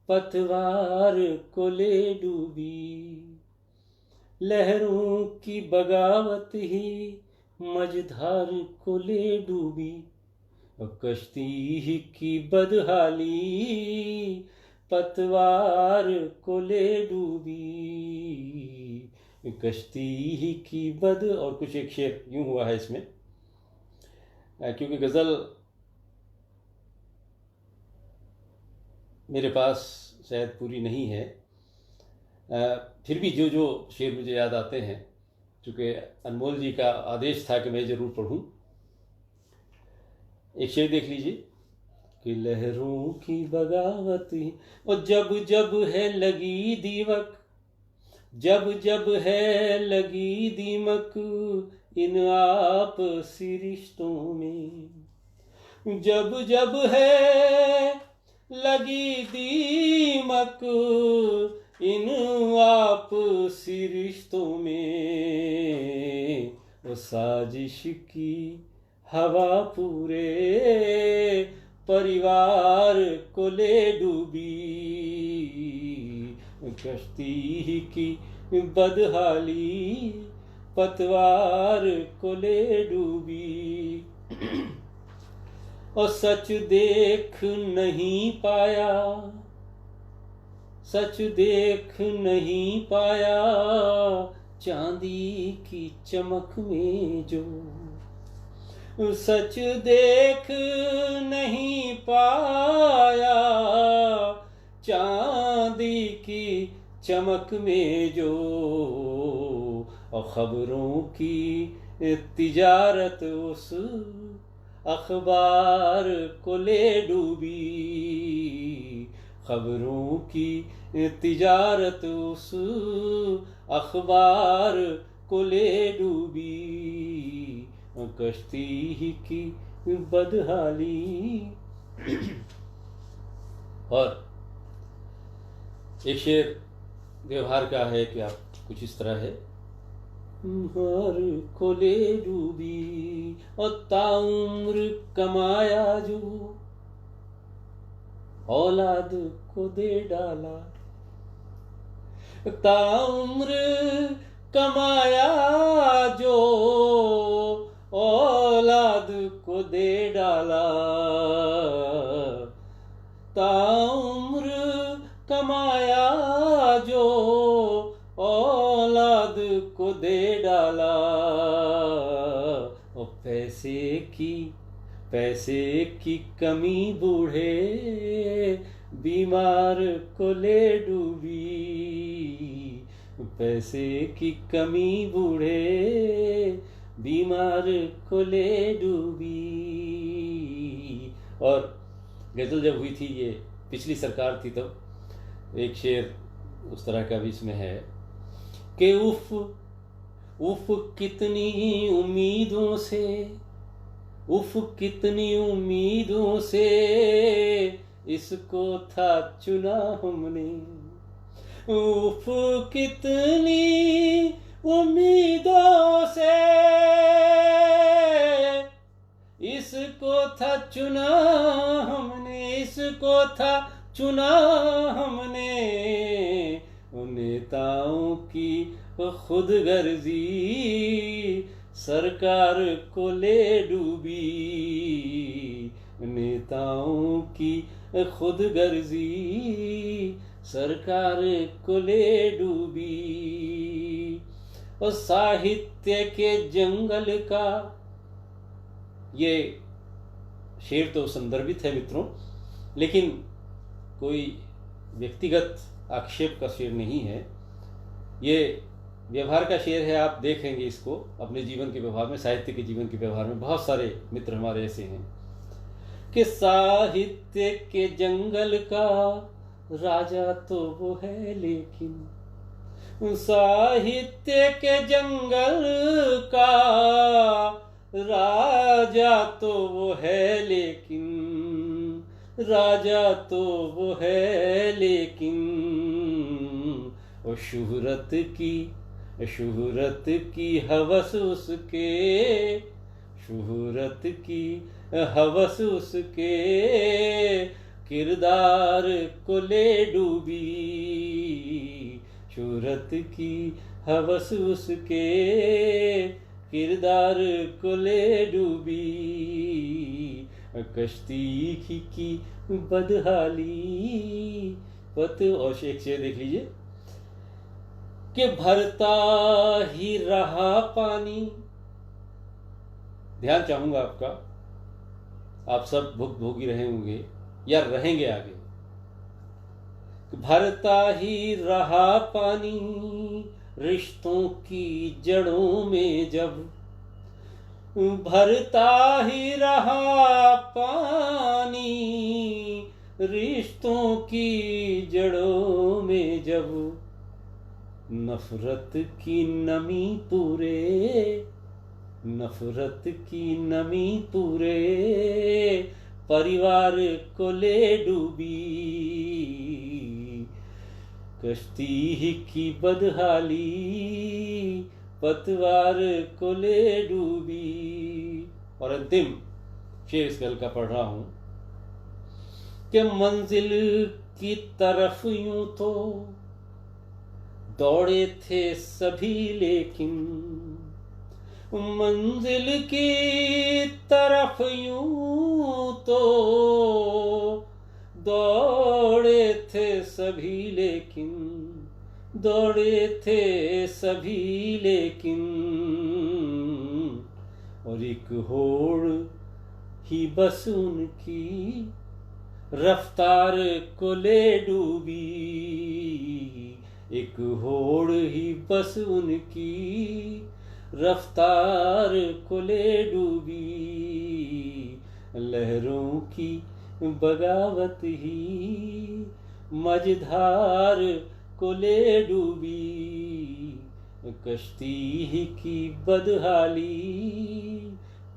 पतवार को ले डूबी। लहरों की बगावत ही, मझधार को ले डूबी। और कश्ती की बदहाली, पतवार को ले डूबी। कश्ती की बद, और कुछ एक शेर यूं हुआ है इसमें, क्योंकि गज़ल मेरे पास शायद पूरी नहीं है, फिर भी जो जो शेर मुझे याद आते हैं, चूँकि अनमोल जी का आदेश था कि मैं ज़रूर पढ़ूं। एक शेर देख लीजिए कि लहरों की बगावत ही, और जब जब है लगी दीवक, जब जब है लगी दीमक इन आपसी रिश्तों में। जब जब है लगी दीमक इन आपसी रिश्तों में, वो साजिश की हवा पूरे परिवार को ले डूबी, कश्ती की बदहाली पतवार को ले डूबी। और सच देख नहीं पाया, सच देख नहीं पाया, चांदी की चमक में जो, सच देख नहीं पाया, चांदी की चमक में जो, और खबरों की तिजारत उस अखबार को ले डूबी, खबरों की तिजारत उस अखबार को ले डूबी, कश्ती की बदहाली। और एक शेर व्यवहार का है कि आप कुछ इस तरह है, हर को ले डूबी और ताउम्र कमाया जो, औलाद को दे डाला, ताउम्र कमाया जो, औलाद को दे डाला, ताउम्र कमाया जो, औलाद को दे डाला, और पैसे की कमी बूढ़े बीमार को ले डूबी, पैसे की कमी बूढ़े बीमार को ले डूबी। और गजल जब हुई थी, ये पिछली सरकार थी, तब एक शेर उस तरह का भी इसमें है कि उफ उफ कितनी उम्मीदों से, उफ कितनी उम्मीदों से इसको था चुना हमने, उफ कितनी उम्मीदों से इसको था चुना हमने, इसको था चुना हमने, नेताओं की खुद गर्जी सरकार को ले डूबी, नेताओं की खुद गर्जी सरकार को ले डूबी। और साहित्य के जंगल का, ये शेर तो संदर्भित है मित्रों, लेकिन कोई व्यक्तिगत आक्षेप का शेर नहीं है, ये व्यवहार का शेर है। आप देखेंगे इसको अपने जीवन के व्यवहार में, साहित्य के जीवन के व्यवहार में बहुत सारे मित्र हमारे ऐसे हैं कि साहित्य के जंगल का राजा तो वो है, लेकिन साहित्य के जंगल का राजा तो वो है, लेकिन राजा तो वो है, लेकिन वो शोहरत की हवस उसके, शोहरत की हवस उसके किरदार को ले डूबी, शोहरत की हवस उसके किरदार को ले डूबी, कश्ती की बदहाली पत। और एक शेर देख लीजिए कि भरता ही रहा पानी, ध्यान चाहूंगा आपका, आप सब भुक्तभोगी रहे होंगे या रहेंगे आगे। भरता ही रहा पानी रिश्तों की जड़ों में जब, भरता ही रहा पानी रिश्तों की जड़ों में जब, नफरत की नमी पूरे, नफरत की नमी पूरे परिवार को ले डूबी, कश्ती की बदहाली पतवार को ले डूबी। और अंतिम शेर इस गल का पढ़ रहा हूं कि मंजिल की तरफ यूं तो दौड़े थे सभी, लेकिन मंजिल की तरफ यूं तो दौड़े थे सभी, लेकिन दौड़े थे सभी, लेकिन और एक होड़ ही बस उनकी रफ्तार को ले डूबी, एक होड़ ही बस उनकी रफ्तार को ले डूबी, लहरों की बगावत ही मझधार को ले डूबी, कश्ती ही की बदहाली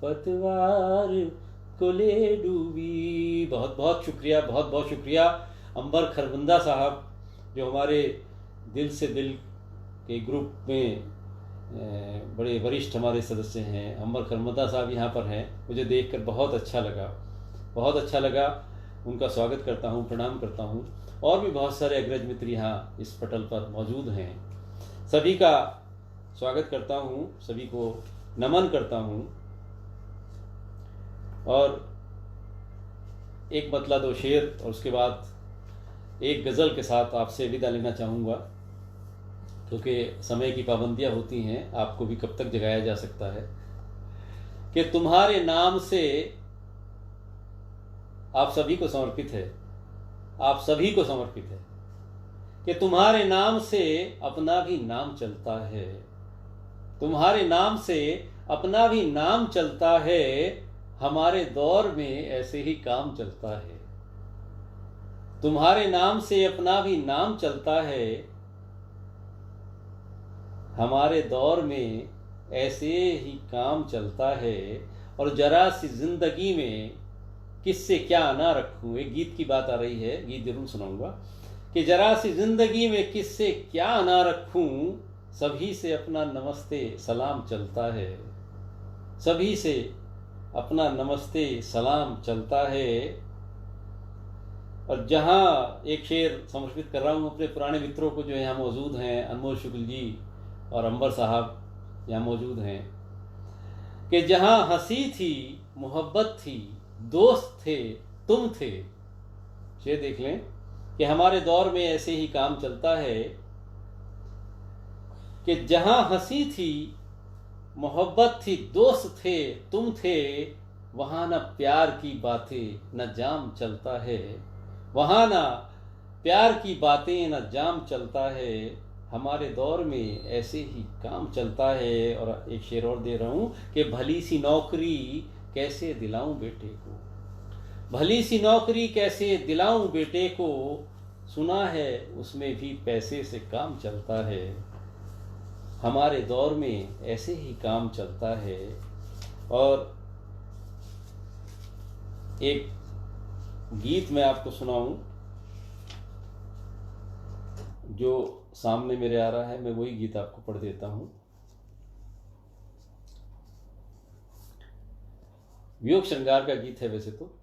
पतवार को ले डूबी। बहुत बहुत शुक्रिया, बहुत बहुत शुक्रिया अंबर खरबंदा साहब, जो हमारे दिल से दिल के ग्रुप में बड़े वरिष्ठ हमारे सदस्य हैं। अंबर खरबंदा साहब यहाँ पर हैं, मुझे देखकर बहुत अच्छा लगा, बहुत अच्छा लगा। उनका स्वागत करता हूँ, प्रणाम करता हूँ। और भी बहुत सारे अग्रज मित्र यहाँ इस पटल पर मौजूद हैं, सभी का स्वागत करता हूँ, सभी को नमन करता हूँ। और एक मतला दो शेर और उसके बाद एक गज़ल के साथ आपसे विदा लेना चाहूँगा, क्योंकि समय की पाबंदियाँ होती हैं, आपको भी कब तक जगाया जा सकता है। कि तुम्हारे नाम से आप सभी को समर्पित है, आप सभी को समर्पित है, कि तुम्हारे नाम से अपना भी नाम चलता है, तुम्हारे नाम से अपना भी नाम चलता है, हमारे दौर में ऐसे ही काम चलता है। तुम्हारे नाम से अपना भी नाम चलता है, हमारे दौर में ऐसे ही काम चलता है। और जरा सी जिंदगी में किससे क्या ना रखूं, एक गीत की बात आ रही है, गीत जरूर सुनाऊंगा। कि जरा सी जिंदगी में किससे क्या ना रखूं, सभी से अपना नमस्ते सलाम चलता है, सभी से अपना नमस्ते सलाम चलता है। और जहाँ एक शेर समर्पित कर रहा हूँ अपने पुराने मित्रों को जो यहाँ मौजूद हैं, अनमोल शुक्ल जी और अंबर साहब यहाँ मौजूद हैं। कि जहाँ हंसी थी, मोहब्बत थी, दोस्त थे, तुम थे। शेर देख लें कि हमारे दौर में ऐसे ही काम चलता है। कि जहाँ हंसी थी, मोहब्बत थी, दोस्त थे, तुम थे, वहाँ न प्यार की बातें न जाम चलता है, वहाँ न प्यार की बातें न जाम चलता है, हमारे दौर में ऐसे ही काम चलता है। और एक शेर और दे रहा हूँ कि भली सी नौकरी कैसे दिलाऊं बेटे को, भली सी नौकरी कैसे दिलाऊं बेटे को, सुना है उसमें भी पैसे से काम चलता है, हमारे दौर में ऐसे ही काम चलता है। और एक गीत मैं आपको सुनाऊं जो सामने मेरे आ रहा है, मैं वही गीत आपको पढ़ देता हूं। वियोग श्रृंगार का गीत है वैसे तो।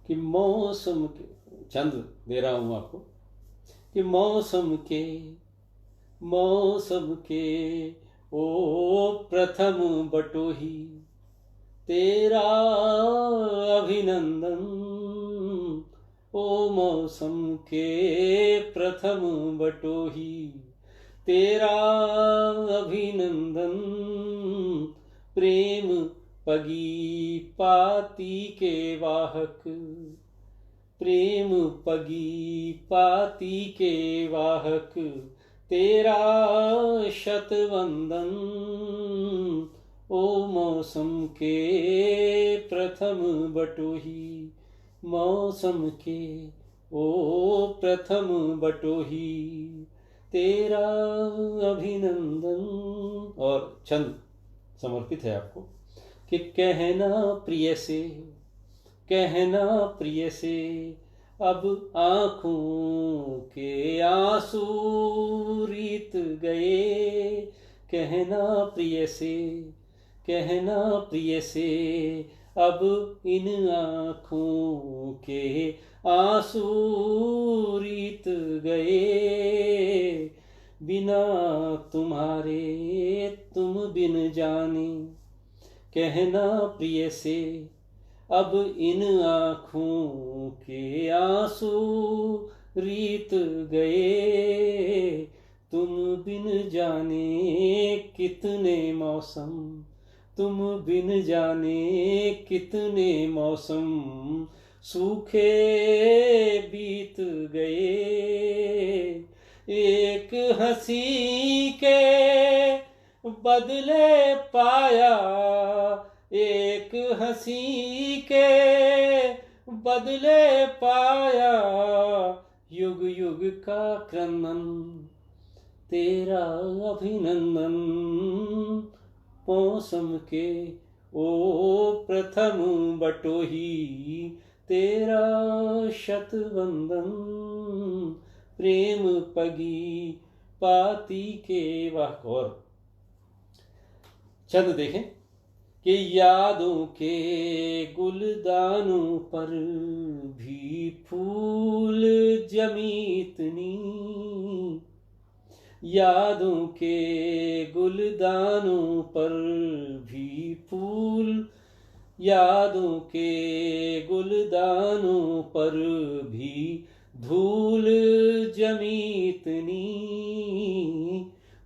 कि मौसम के, छंद दे रहा हूं आपको। कि मौसम के ओ प्रथम बटोही, तेरा अभिनंदन, ओ मौसम के प्रथम बटोही, तेरा अभिनंदन, प्रेम पगी पाती के वाहक, प्रेम पगी पाती के वाहक, तेरा शतवंदन, ओ मौसम के प्रथम बटोही, मौसम के ओ प्रथम बटोही, तेरा अभिनंदन। और छंद समर्पित है आपको। कि कहना प्रिय से, कहना प्रिय से, अब आँखों के आंसू रीत गए, कहना प्रिय से, कहना प्रिय से, अब इन आँखों के आंसू रीत गए, बिना तुम्हारे तुम बिन जाने। कहना प्रिय से, अब इन आँखों के आंसू रीत गए, तुम बिन जाने कितने मौसम, तुम बिन जाने कितने मौसम सूखे बीत गए। एक हंसी के बदले पाया, एक हंसी के बदले पाया, युग युग का क्रंदन, तेरा अभिनंदन। मौसम के ओ प्रथम बटोही, तेरा शतवंदन। प्रेम पगी पाती के वाह। और छंद देखें कि यादों के गुलदानों पर भी फूल जमी इतनी, यादों के गुलदानों पर भी फूल, यादों के गुलदानों पर भी धूल जमी इतनी।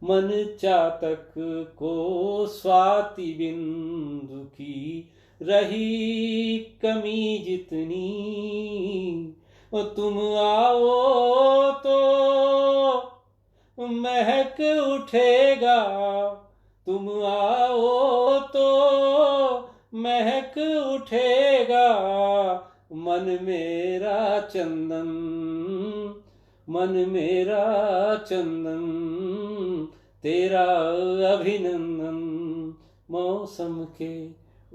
मन चातक को स्वाति बिंदु की रही कमी जितनी। तुम आओ तो महक उठेगा, तुम आओ तो महक उठेगा, मन मेरा चंदन, मन मेरा चंदन, तेरा अभिनंदन। मौसम के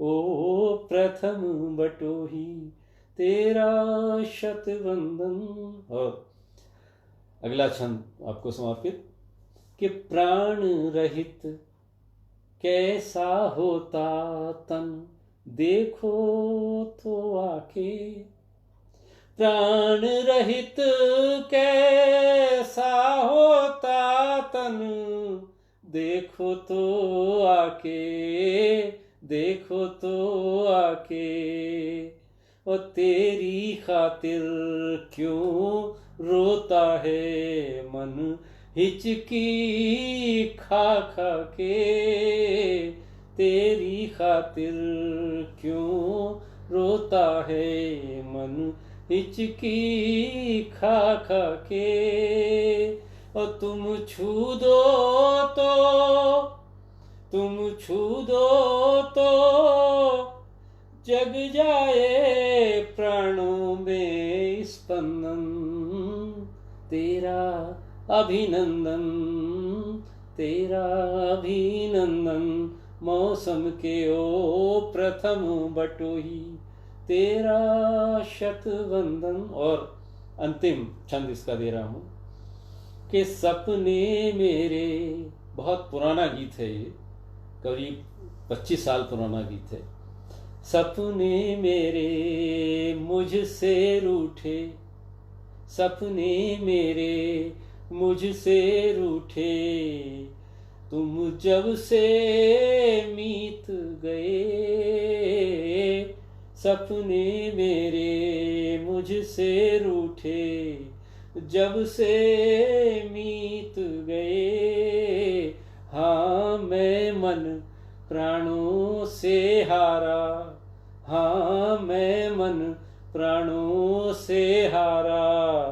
ओ प्रथम बटोही, तेरा शतवंदन। और अगला छंद आपको समर्पित कि प्राण रहित कैसा होता तन, देखो तो आके। प्राण रहित कैसा होता तन, देखो तो आके, देखो तो आके। और तेरी खातिर क्यों रोता है मन हिचकी खा खा के, तेरी खातिर क्यों रोता है मन हिचकी खा खा के। और तुम छू दो तो, तुम छू दो तो जग जाए प्राणों में स्पंदन, तेरा अभिनंदन, तेरा अभिनंदन। मौसम के ओ प्रथम बटोही, तेरा शतवंदन। और अंतिम छंद इसका दे रहा हूं कि सपने मेरे, बहुत पुराना गीत है ये, करीब 25 साल पुराना गीत है। सपने मेरे मुझसे रूठे, सपने मेरे मुझसे रूठे, तुम जब से मीत गए। सपने मेरे मुझसे रूठे, जब से मीत गए। हाँ मैं मन प्राणों से हारा, हाँ मैं मन प्राणों से हारा,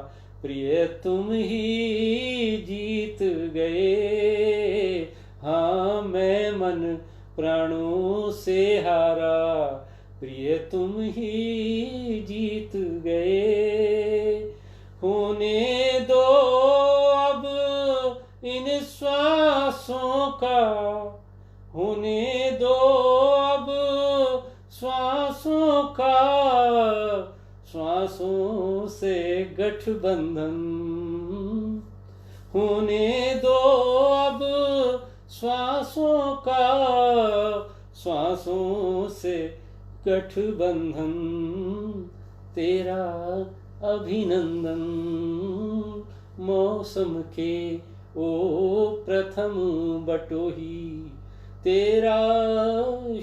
प्रिय तुम ही जीत गए। हाँ मैं मन प्राणों से हारा, प्रिय तुम ही जीत गए। होने दो अब इन श्वासों का, होने दो अब श्वासों का, श्वासों से गठबंधन। होने दो अब श्वासों का श्वासों से गठबंधन, तेरा अभिनंदन। मौसम के ओ प्रथम बटोही, तेरा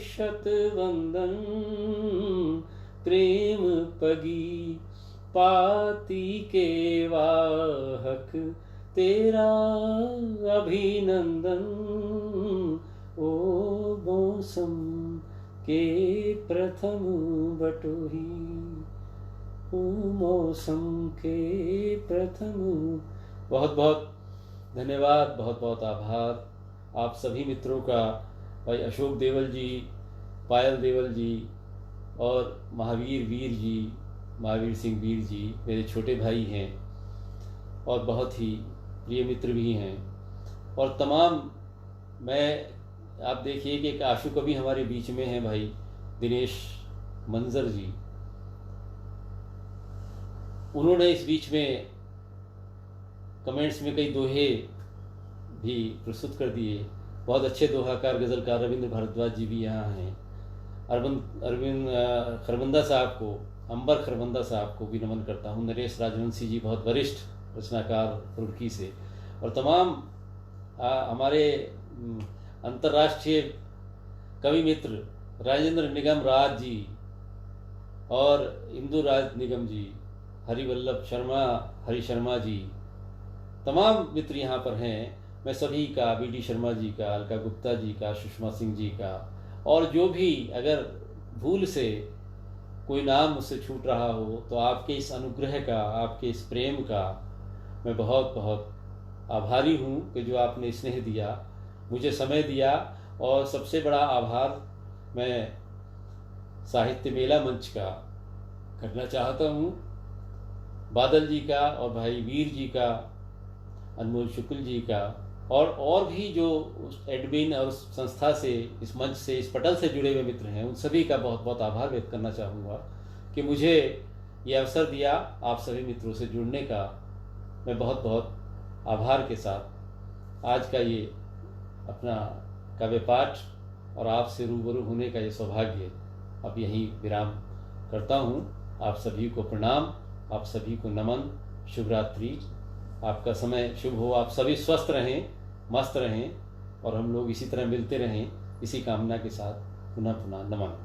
शतवंदन। प्रेम पगी पाती के वाहक, तेरा अभिनंदन। ओ मौसम के प्रथम बटोही, ओ मौसम के प्रथम। बहुत बहुत धन्यवाद, बहुत बहुत आभार आप सभी मित्रों का। भाई अशोक देवल जी, पायल देवल जी और महावीर वीर जी, महावीर सिंह वीर जी मेरे छोटे भाई हैं और बहुत ही प्रिय मित्र भी हैं। और तमाम, मैं आप देखिए कि एक आशु कवि हमारे बीच में हैं भाई दिनेश मंजर जी। उन्होंने इस बीच में कमेंट्स में कई दोहे भी प्रस्तुत कर दिए। बहुत अच्छे दोहाकार गज़लकार रविंद्र भारद्वाज जी भी यहाँ हैं। अरविंद खरबंदा साहब को, अंबर खरबंदा साहब को भी नमन करता हूँ। नरेश राजवंशी जी बहुत वरिष्ठ रचनाकार रुड़की से, और तमाम हमारे अंतर्राष्ट्रीय कवि मित्र राजेंद्र निगम राज जी और इंदु राज निगम जी, हरिवल्लभ शर्मा, हरि शर्मा जी, तमाम मित्र यहाँ पर हैं। मैं सभी का, बी डी शर्मा जी का, अलका गुप्ता जी का, सुषमा सिंह जी का, और जो भी अगर भूल से कोई नाम मुझसे छूट रहा हो तो आपके इस अनुग्रह का, आपके इस प्रेम का मैं बहुत बहुत आभारी हूँ कि जो आपने स्नेह दिया, मुझे समय दिया। और सबसे बड़ा आभार मैं साहित्य मेला मंच का करना चाहता हूँ, बादल जी का और भाई वीर जी का, अनमोल शुक्ल जी का, और भी जो उस एडमिन और उस संस्था से, इस मंच से, इस पटल से जुड़े हुए मित्र हैं, उन सभी का बहुत बहुत आभार व्यक्त करना चाहूँगा कि मुझे ये अवसर दिया आप सभी मित्रों से जुड़ने का। मैं बहुत बहुत आभार के साथ आज का ये अपना काव्य पाठ और आपसे रूबरू होने का ये सौभाग्य अब यहीं विराम करता हूँ। आप सभी को प्रणाम, आप सभी को नमन, शुभ रात्रि। आपका समय शुभ हो, आप सभी स्वस्थ रहें, मस्त रहें और हम लोग इसी तरह मिलते रहें, इसी कामना के साथ पुनः पुनः नमन।